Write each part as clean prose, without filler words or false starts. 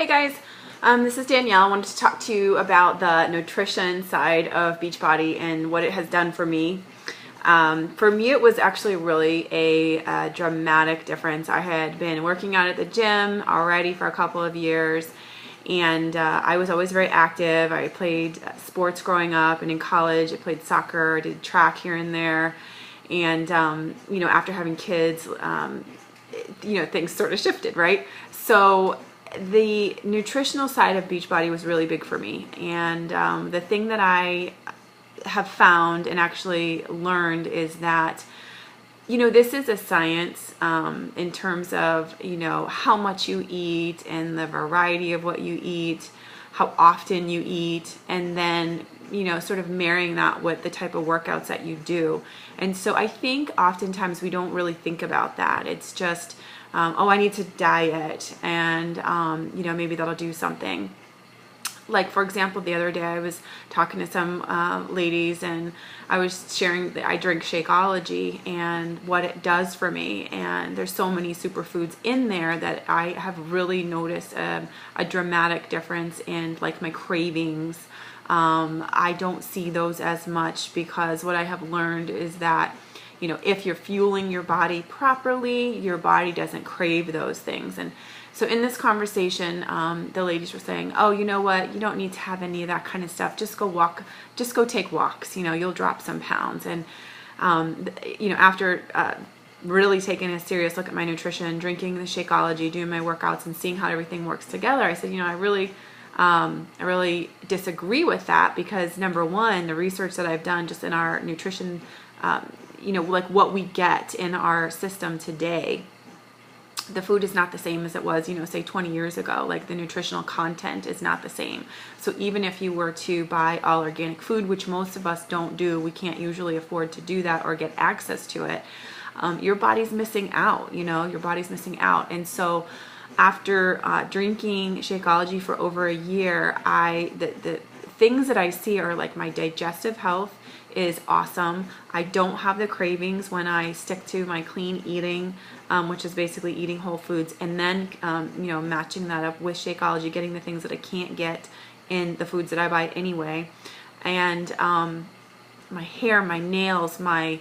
Hey guys, this is Danielle. I wanted to talk to you about the nutrition side of Beachbody and what it has done for me. For me, it was actually really a dramatic difference. I had been working out at the gym already for a couple of years, and I was always very active. I played sports growing up, and in college I played soccer, did track here and there. And after having kids, things sort of shifted, right? So the nutritional side of Beachbody was really big for me. And the thing that I have found and actually learned is that, this is a science in terms of, how much you eat and the variety of what you eat, how often you eat, and then, sort of marrying that with the type of workouts that you do. And so I think oftentimes we don't really think about that. It's just, I need to diet, and maybe that'll do something. Like, for example, the other day I was talking to some ladies, and I was sharing that I drink Shakeology and what it does for me. And there's so many superfoods in there that I have really noticed a dramatic difference in, like, my cravings. I don't see those as much, because what I have learned is that if you're fueling your body properly, your body doesn't crave those things. And so in this conversation, the ladies were saying, oh, you know what? You don't need to have any of that kind of stuff. Just go walk, just go take walks, you'll drop some pounds. And, after really taking a serious look at my nutrition, drinking the Shakeology, doing my workouts, and seeing how everything works together, I said, I really disagree with that, because number one, the research that I've done just in our nutrition, like what we get in our system today, the food is not the same as it was, say 20 years ago. Like, the nutritional content is not the same. So even if you were to buy all organic food, which most of us don't do, we can't usually afford to do that or get access to it, your body's missing out, your body's missing out. And so after drinking Shakeology for over a year, the things that I see are, like, my digestive health is awesome. I don't have the cravings when I stick to my clean eating, which is basically eating whole foods, and then matching that up with Shakeology, getting the things that I can't get in the foods that I buy anyway. And my hair, my nails, my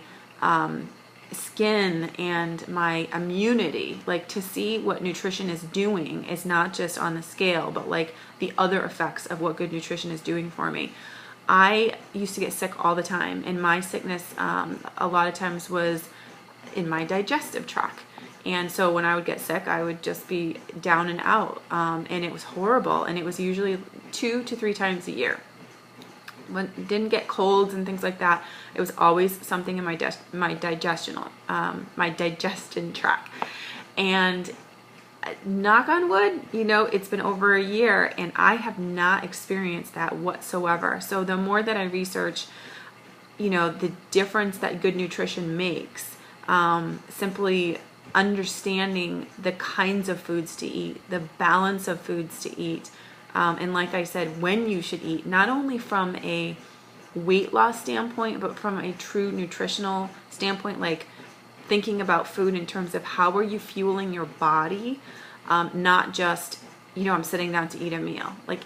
skin, and my immunity, like, to see what nutrition is doing is not just on the scale, but like the other effects of what good nutrition is doing for me. I used to get sick all the time, and my sickness a lot of times was in my digestive tract. And so when I would get sick, I would just be down and out, and it was horrible. And it was usually 2 to 3 times a year. When didn't get colds and things like that, it was always something in my digestion tract. And knock on wood, it's been over a year, and I have not experienced that whatsoever. So the more that I research, the difference that good nutrition makes, simply understanding the kinds of foods to eat, the balance of foods to eat, and like I said, when you should eat, not only from a weight loss standpoint, but from a true nutritional standpoint, like thinking about food in terms of how are you fueling your body, not just, I'm sitting down to eat a meal. Like,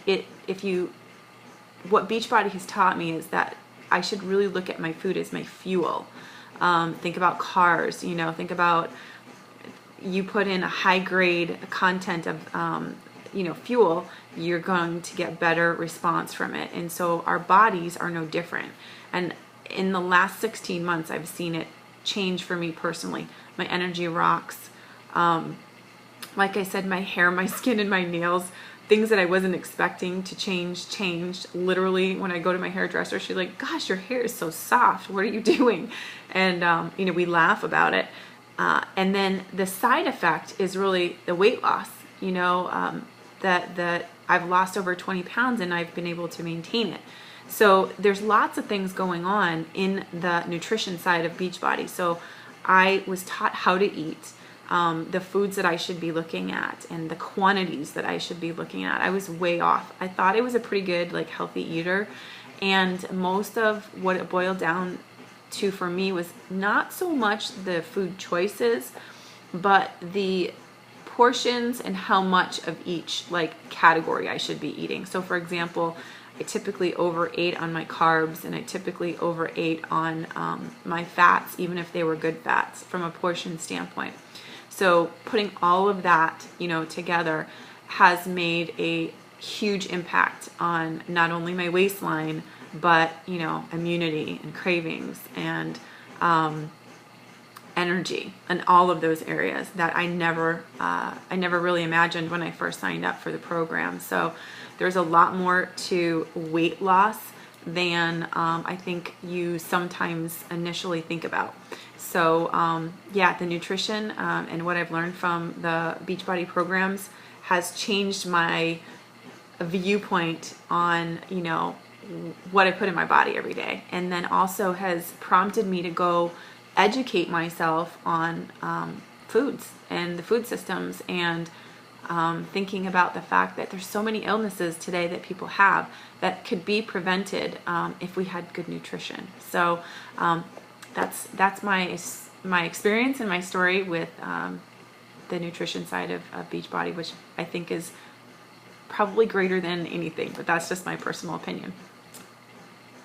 what Beachbody has taught me is that I should really look at my food as my fuel. Think about cars, think about, you put in a high grade content of, fuel, you're going to get better response from it. And so our bodies are no different. And in the last 16 months, I've seen it change for me personally. My energy rocks. Like I said, my hair, my skin, and my nails, things that I wasn't expecting to change, changed. Literally, when I go to my hairdresser, she's like, gosh, your hair is so soft. What are you doing? And, we laugh about it. And then the side effect is really the weight loss, that I've lost over 20 pounds, and I've been able to maintain it. So there's lots of things going on in the nutrition side of Beachbody. So I was taught how to eat, the foods that I should be looking at, and the quantities that I should be looking at. I was way off. I thought I was a pretty good, like, healthy eater, and most of what it boiled down to for me was not so much the food choices, but the portions and how much of each like category I should be eating. So for example, I typically overate on my carbs, and I typically overate on my fats, even if they were good fats from a portion standpoint. So putting all of that, together has made a huge impact on not only my waistline, but, immunity and cravings and energy and all of those areas that I never really imagined when I first signed up for the program. So there's a lot more to weight loss than I think you sometimes initially think about. So the nutrition and what I've learned from the Beachbody programs has changed my viewpoint on, what I put in my body every day. And then also has prompted me to go educate myself on foods and the food systems, and thinking about the fact that there's so many illnesses today that people have that could be prevented if we had good nutrition. So that's my experience and my story with the nutrition side of Beachbody, which I think is probably greater than anything, but that's just my personal opinion.